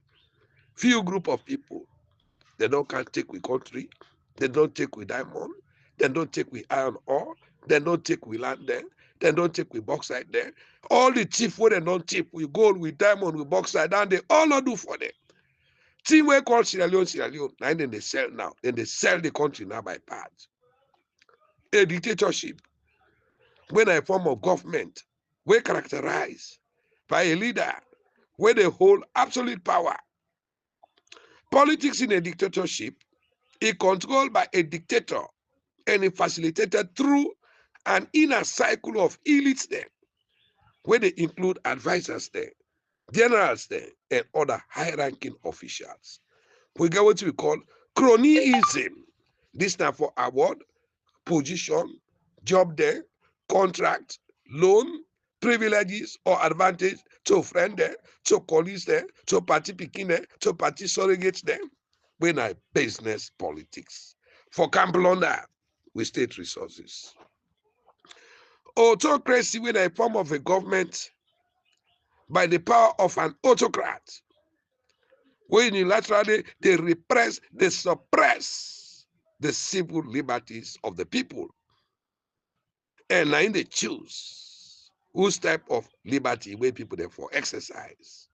Few group of people, they don't can take with country, they don't take with diamond, they don't take with iron ore, they don't take with land there, they don't take with bauxite there. All the chief where they don't take with gold, with diamond, with bauxite, and they all not do for them. Team we call Sierra Leone, and then they sell now. Then they sell the country now by parts. A dictatorship, when a form of government, we characterized by a leader where they hold absolute power. Politics in a dictatorship is controlled by a dictator and is facilitated through an inner cycle of elites there, where they include advisors there, generals there, and other high-ranking officials. We get what we call cronyism. This stands for award, position, job there, contract, loan, privileges or advantage to friend there, to colleagues there, to party picking there, to party surrogates there. When I business politics. For camp plunder with state resources. Autocracy when a form of a government by the power of an autocrat. When unilaterally they repress, they suppress the civil liberties of the people. And now they choose whose type of liberty where people therefore exercise.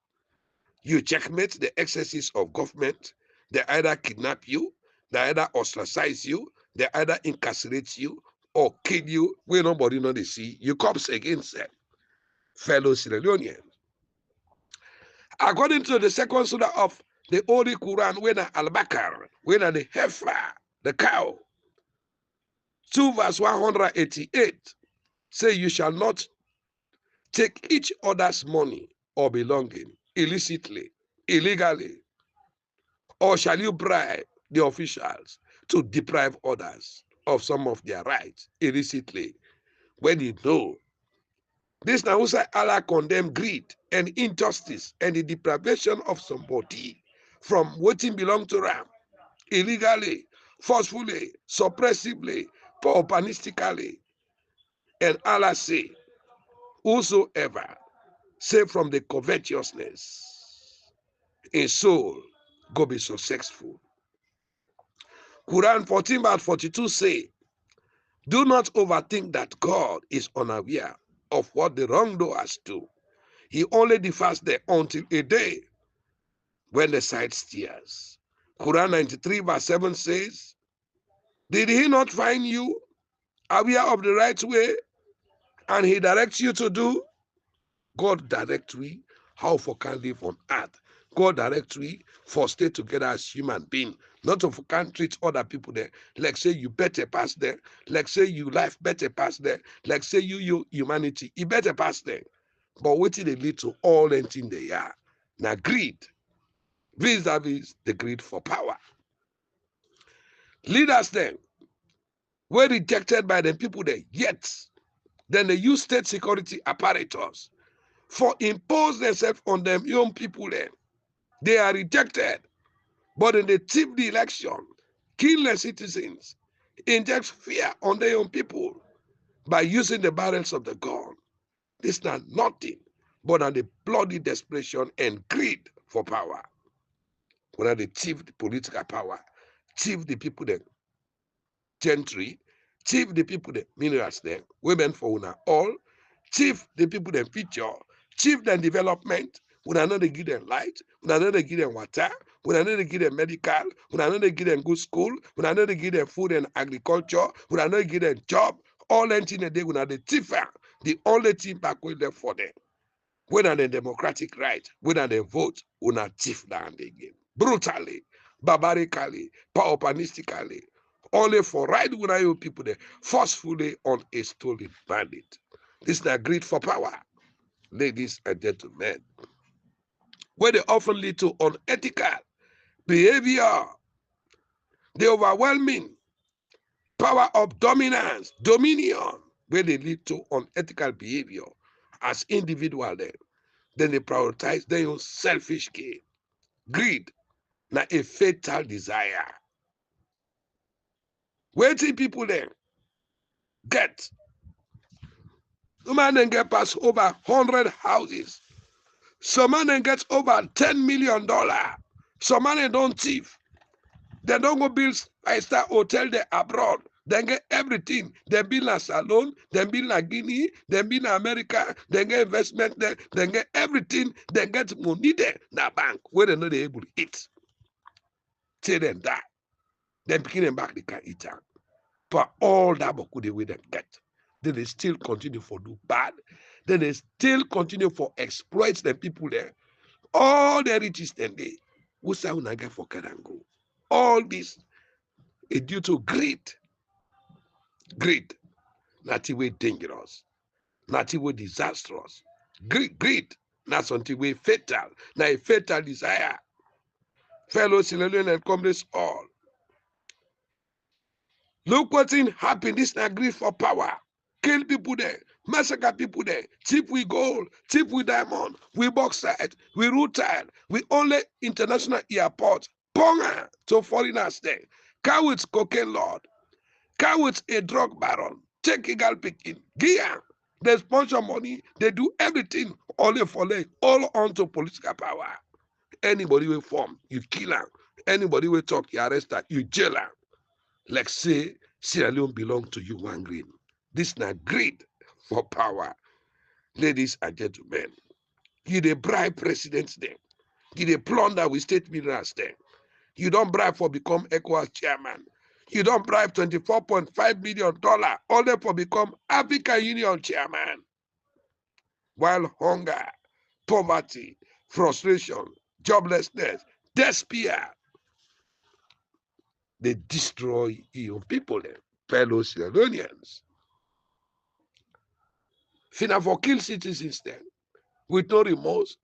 You checkmate the excesses of government, they either kidnap you, they either ostracize you, they either incarcerate you or kill you where nobody know they see. You comes against them, fellow Sierra Leoneans. According to the second surah of the Holy Quran, when Al-Bakar, when the heifer, the cow, 2 verse 188, say you shall not take each other's money or belonging illicitly, illegally, or shall you bribe the officials to deprive others of some of their rights illicitly when you know this now say Allah condemn greed and injustice and the deprivation of somebody from what belong to them illegally, forcefully, suppressively, pauperistically. And Allah say, whosoever say from the covetousness, a soul go be successful. Quran 14 verse 42 say, do not overthink that God is unaware of what the wrongdoers do. He only defers them until a day when the side steers. Quran 93 verse 7 says, did he not find you aware of the right way and he directs you to do? God direct we how for can live on earth. God direct we for stay together as human being. Not of can treat other people there. Like say you better pass there. Like say you life better pass there. Like say you humanity, it better pass there. But waiting they lead to all anything they are. Now greed. Vis-a-vis the greed for power. Leaders then were rejected by the people there, yet then they use state security apparatus for impose themselves on them young people then. They are rejected, but then they tip the election, kill the citizens, inject fear on the young people by using the barrels of the gun. This is not nothing but the bloody desperation and greed for power. When they thief the political power, thief the people them gentry, thief the people them minerals them, women for una all, thief the people them future, thief them development, una no dey give them light, una no dey give them water, una no dey give them medical, una no dey give them good school, una no dey give them food and agriculture, una no dey give them job, all anything they una dey thief am. The only thing back wey left for them. When are the democratic right, when are the vote, una thief down again. Brutally, barbarically, pauperistically, only for right when you people there, forcefully on a stolen mandate. This is the greed for power, ladies and gentlemen. Where they often lead to unethical behavior, the overwhelming power of dominance, dominion, where they lead to unethical behavior as individual then they prioritize their own selfish gain. Greed, na a fatal desire. Wetin people then get? Some man then get past over 100 houses. Some man then get over $10 million. Some man don't thief. They don't go build five-star hotel there abroad. They get everything. They build a Salone, they build a Guinea, they build America, they get investment there, they get everything, they get money there. Na bank where they know they able to eat. Say them die. Then begin them back, they can eat am. But all that boku the way they get. Then they still continue for do bad. Then they still continue for exploit the people there. All the riches then they who say una get for Karango. All this is due to greed. Greed. Not way dangerous. Not way disastrous. Greed. Not something way fatal. Not a fatal desire. Fellow Sierra Leonean and comrades all. Look what's happened. This is greed for power. Kill people there, massacre people there, thief with gold, thief with diamond, we bauxite, we rutile, we only international airport, ponga to foreigners there, car with cocaine lord, car with a drug baron, take a girl picking, gear, they sponsor money, they do everything only for them, all onto political power. Anybody will form, you kill them. Anybody will talk, you arrest her, you jail her. Like say, Sierra Leone belong to you, one green. This is not greed for power. Ladies and gentlemen, you dey bribe presidents then. You dey plunder with state minerals then. You don't bribe for become ECOWAS chairman. You don't bribe $24.5 million only for become African Union chairman. While hunger, poverty, frustration, joblessness, despair, they destroy your people, fellow Sierra Leoneans. Finna for kill citizens then, with no remorse,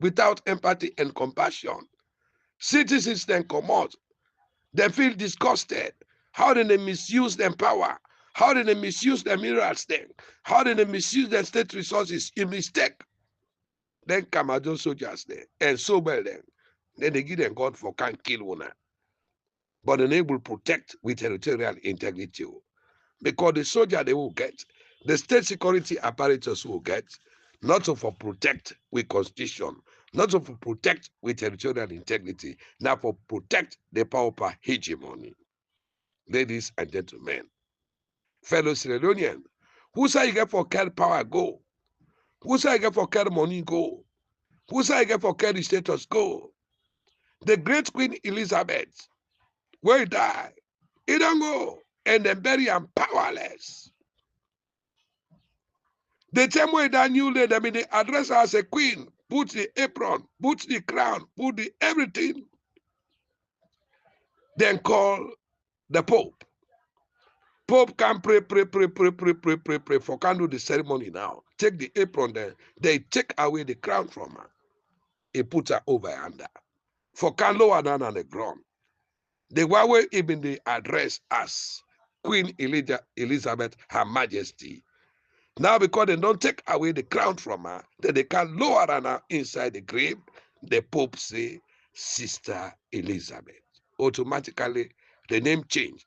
without empathy and compassion. Citizens then come out, they feel disgusted. How did they misuse their power? How did they misuse their minerals then? How did they misuse their state resources? In mistake. Then Kamado soldiers there, and sober them. Then they give them God for can't kill one. But they will protect with territorial integrity. Because the soldier they will get, the state security apparatus will get, not to for protect with constitution, not to for protect with territorial integrity, now for protect the power hegemony. Ladies and gentlemen, fellow Sierra Leonean, who say you get for care power go? Who say you get for care money go? Who say you get for care status go? The great Queen Elizabeth, where he die, he don't go, and then bury him powerless. The time when that new lady, I mean, they address her as a queen, put the apron, put the crown, put the everything, then call the Pope. Pope can pray for can do the ceremony now. Take the apron there. They take away the crown from her. He put her over under. For can lower down on the ground. The way even the address as Queen Elizabeth, Her Majesty. Now, because they don't take away the crown from her, then they can lower her inside the grave. The Pope say, Sister Elizabeth. Automatically, the name changed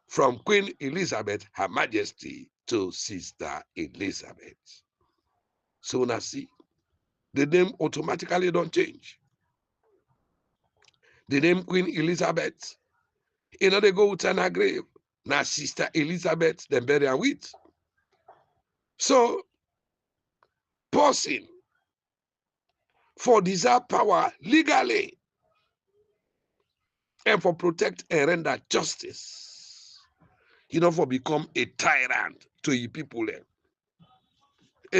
from Queen Elizabeth, Her Majesty, to Sister Elizabeth. So now see, the name automatically don't change. The name Queen Elizabeth You know, they go with an grave. Now, Sister Elizabeth, then bury her with. So, pausing for desire power legally and for protect and render justice. You know, for become a tyrant to your people then.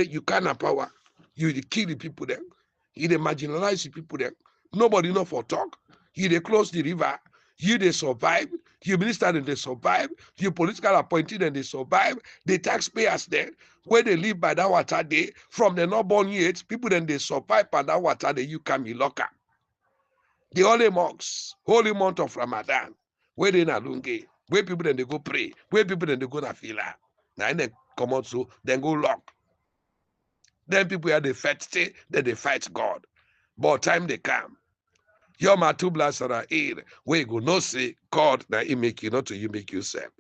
You can't have power. You kill the people then. You marginalize the people then. Nobody know for talk. You they close the river. You they survive. You minister and they survive. You political appointed and they survive. The taxpayers then, where they live by that water day, from the not born yet, people then they survive by that water day, you can be locked up. The holy monks, holy month of Ramadan, where they na lunge, where people then they go pray, where people then they go na fila. Now then come out so, then go lock. Then people are the fight, then they fight God. But time they come. Your matubla sara ir, where you go no say God na he make you, not to you make yourself.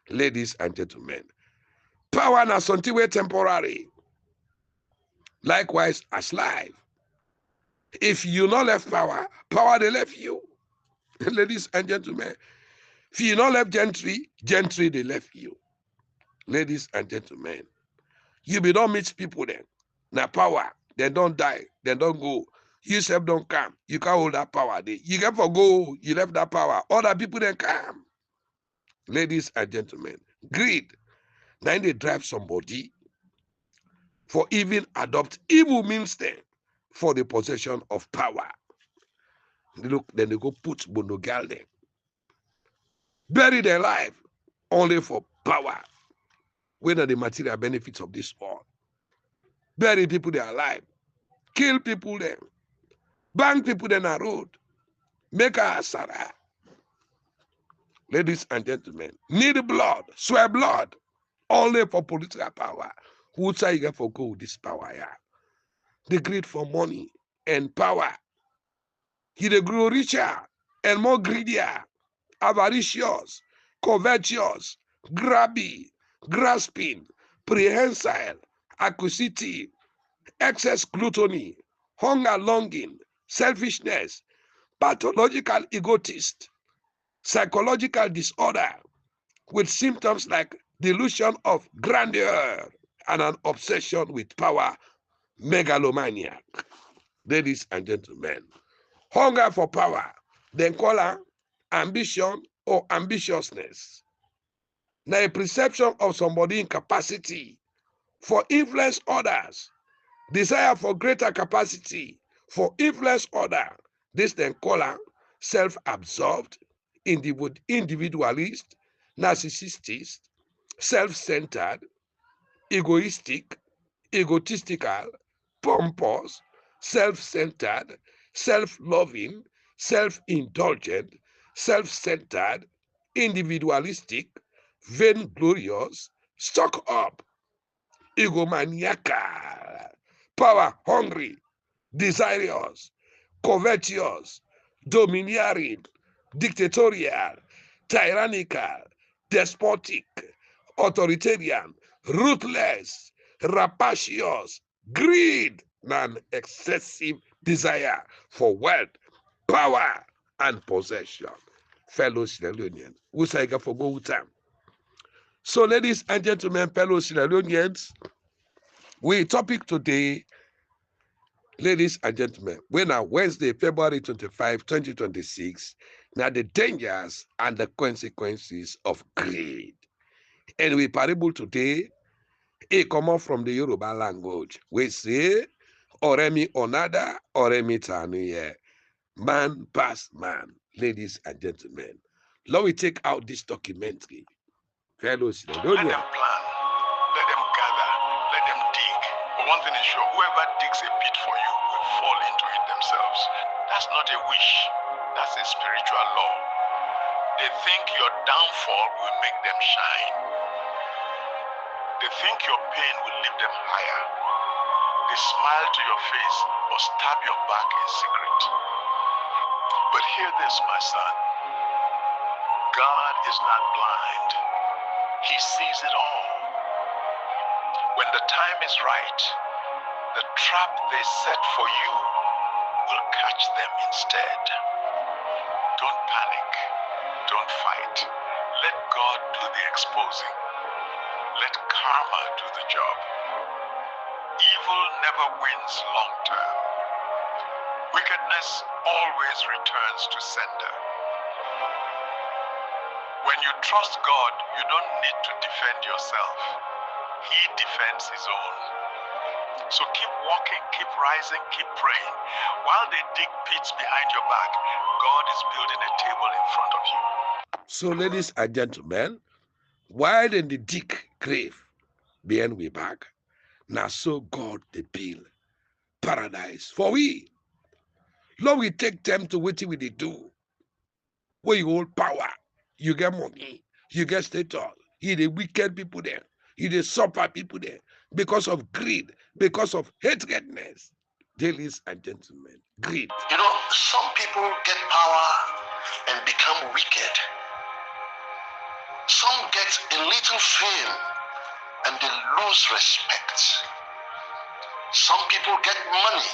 Ladies and gentlemen, power na something way temporary. Likewise as life. If you not left power, power they left you. Ladies and gentlemen, if you not left gentry, gentry they left you. Ladies and gentlemen, you be don't meet people then. Now power, they don't die, they don't go. You self don't come. You can't hold that power. You can forgo, you left that power. Other people then come. Ladies and gentlemen, greed. Then they drive somebody for even adopt evil means then for the possession of power. Look, then they go put Bonogal there. Bury their life only for power. Whether the material benefits of this world. Bury people they are alive. Kill people then. Bang people then a road. Make a Sarah. Ladies and gentlemen, need blood, swear blood, only for political power. Who say you get for go with this power? Yeah? The greed for money and power. He they grow richer and more greedier, avaricious, covetous, grabby, grasping, prehensile, acquisitive, excess gluttony, hunger longing, selfishness, pathological egotist, psychological disorder with symptoms like delusion of grandeur and an obsession with power, megalomaniac. Ladies and gentlemen, hunger for power, then call her ambition or ambitiousness. Now a perception of somebody's incapacity for influence others, desire for greater capacity for influence others. This then call her self-absorbed, individualist, narcissistic, self-centered, egoistic, egotistical, pompous, self-centered, self-loving, self-indulgent, self-centered, individualistic, vainglorious, stuck up, egomaniacal, power-hungry, desirous, covetous, domineering, dictatorial, tyrannical, despotic, authoritarian, ruthless, rapacious, greed, and excessive desire for wealth, power, and possession. Fellow Sierra Leoneans, who say for go time. So, ladies and gentlemen, fellow Sierra Leoneans, we topic today, ladies and gentlemen, when on Wednesday, February 25, 2026, now the dangers and the consequences of greed. And we parable today, it come up from the Yoruba language. We say, Oremi Onada, Oremi Tanuye. Man past man, ladies and gentlemen. Let me take out this documentary. Fellows, let them plan, let them gather, let them dig. But one thing is sure, whoever digs a pit for you will fall into it themselves. That's not a wish, that's a spiritual law. They think your downfall will make them shine. They think your pain will lift them higher. They smile to your face or stab your back in secret. But hear this, my son. God is not blind. He sees it all. When the time is right, the trap they set for you will catch them instead. Don't panic. Don't fight. Let God do the exposing. Let karma do the job. Evil never wins long term. Wickedness always returns to sender. When you trust God, you don't need to defend yourself. He defends his own. So keep walking, keep rising, keep praying. While they dig pits behind your back, God is building a table in front of you. So, ladies and gentlemen, while in the dig grave behind we back, now so God the build paradise for we. Lord, we take time to what we do. Where you hold power, you get money, you get status. You the wicked people there, you the suffer people there because of greed, because of hatredness. Ladies and gentlemen, greed. You know, some people get power and become wicked. Some get a little fame and they lose respect. Some people get money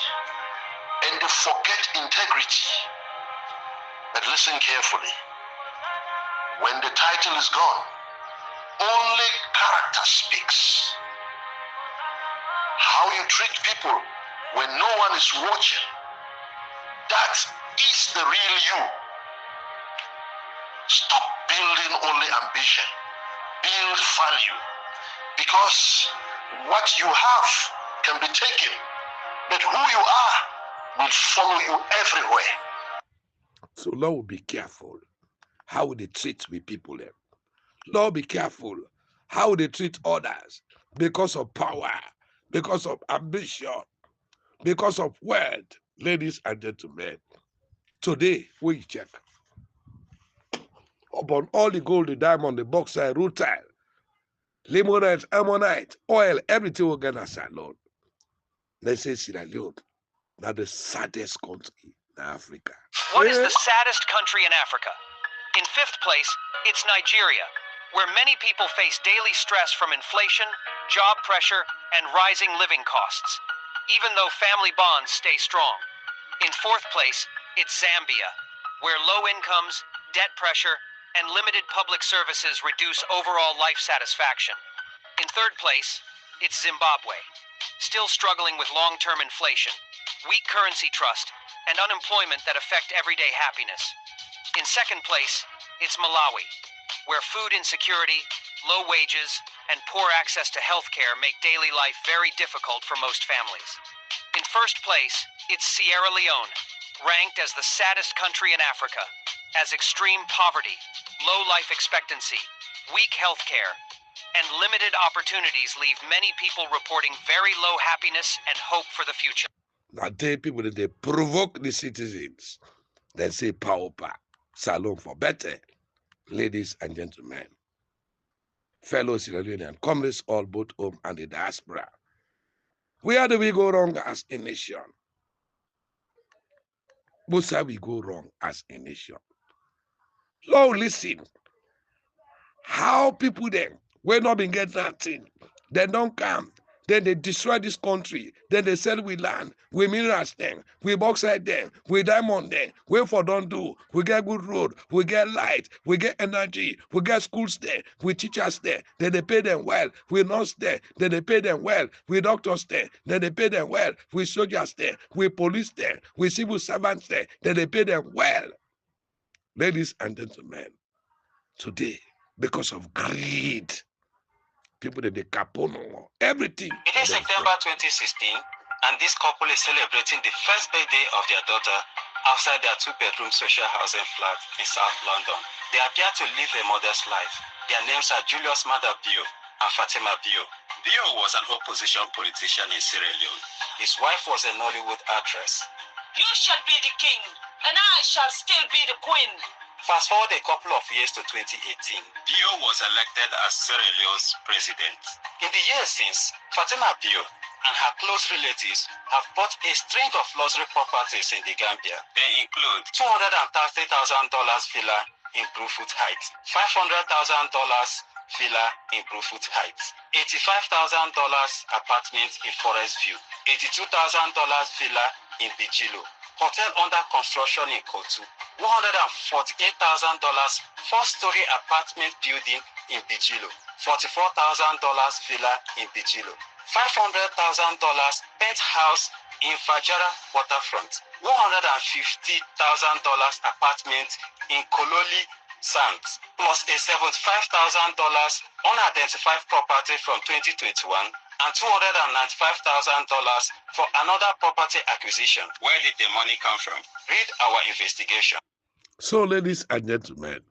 and they forget integrity. But listen carefully. When the title is gone, only character speaks. How you treat people when no one is watching, that is the real you. Stop building only ambition. Build value. Because what you have can be taken, but who you are will follow you everywhere. So Lord will be careful how they treat with people there. Lord, be careful how they treat others because of power, because of ambition, because of wealth. Ladies and gentlemen, today we check upon all the gold, the diamond, the bauxite, rutile, limonite, ammonite, oil, everything will get a Salone. Let's say Sierra Leone, not the saddest country in Africa. What is the saddest country in Africa? In fifth place, it's Nigeria, where many people face daily stress from inflation, job pressure, and rising living costs, even though family bonds stay strong. In fourth place, it's Zambia, where low incomes, debt pressure, and limited public services reduce overall life satisfaction. In third place, it's Zimbabwe, still struggling with long-term inflation, weak currency trust, and unemployment that affect everyday happiness. In second place, it's Malawi, where food insecurity, low wages, and poor access to healthcare make daily life very difficult for most families. In first place, it's Sierra Leone, ranked as the saddest country in Africa, as extreme poverty, low life expectancy, weak healthcare, and limited opportunities leave many people reporting very low happiness and hope for the future. Now, they people they provoke the citizens. They say power, Salone for better. Ladies and gentlemen, fellow Sierra Leonean, comrades all both home and the diaspora. Where do we go wrong as a nation? Both sides we go wrong as a nation. Lord, listen. How people then, when not been get nothing, they don't come. Then they destroy this country. Then they sell we land, we minerals them, we bauxite them, we diamond them. We for don't do. We get good road, we get light, we get energy, we get schools there, we teachers there. Then they pay them well. We nurse there, then they pay them well. We doctors there, then they pay them well. We soldiers there, we police there, we civil servants there, then they pay them well. Ladies and gentlemen, today, because of greed, people that they capono everything. It is September 2016, and this couple is celebrating the first birthday of their daughter outside their two-bedroom social housing flat in South London. They appear to live a modest life. Their names are Julius Mada Bio and Fatima Bio. Bio was an opposition politician in Sierra Leone. His wife was a Nollywood actress. You shall be the king, and I shall still be the queen. Fast forward a couple of years to 2018. Bio was elected as Sierra Leone's president. In the years since, Fatima Bio and her close relatives have bought a string of luxury properties in the Gambia. They include $230,000 villa in Brufut Heights, $500,000 villa in Brufut Heights, $85,000 apartment in Forest View, $82,000 villa in Bijilo, hotel under construction in Kotu, $148,000 four-story apartment building in Bijilo, $44,000 villa in Bijilo, $500,000 penthouse in Fajara waterfront, $150,000 apartment in Kololi Sands, plus a $75,000 unidentified property from 2021 and $295,000 for another property acquisition. Where did the money come from? Read our investigation. So, ladies and gentlemen,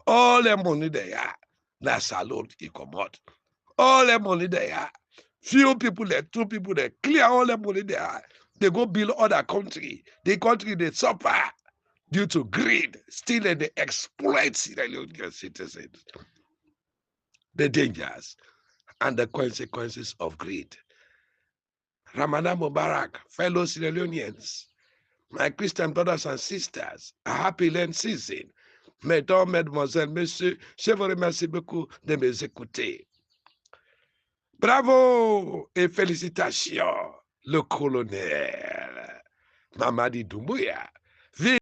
all the money they are, na Salone he commot. All the money they are, few people there, 2 people there, clear all the money they are. They go build other country. The country they suffer due to greed, still and they exploit Sierra Leonean citizens. The dangers and the consequences of greed. Ramadan Mubarak, fellow Sierra Leoneans, my Christian brothers and sisters, a happy Lent season. Mesdames, Mesdemoiselles, Messieurs, je vous remercie beaucoup de m'écouter. Bravo et félicitations, le colonel Mamadi Doumbouya.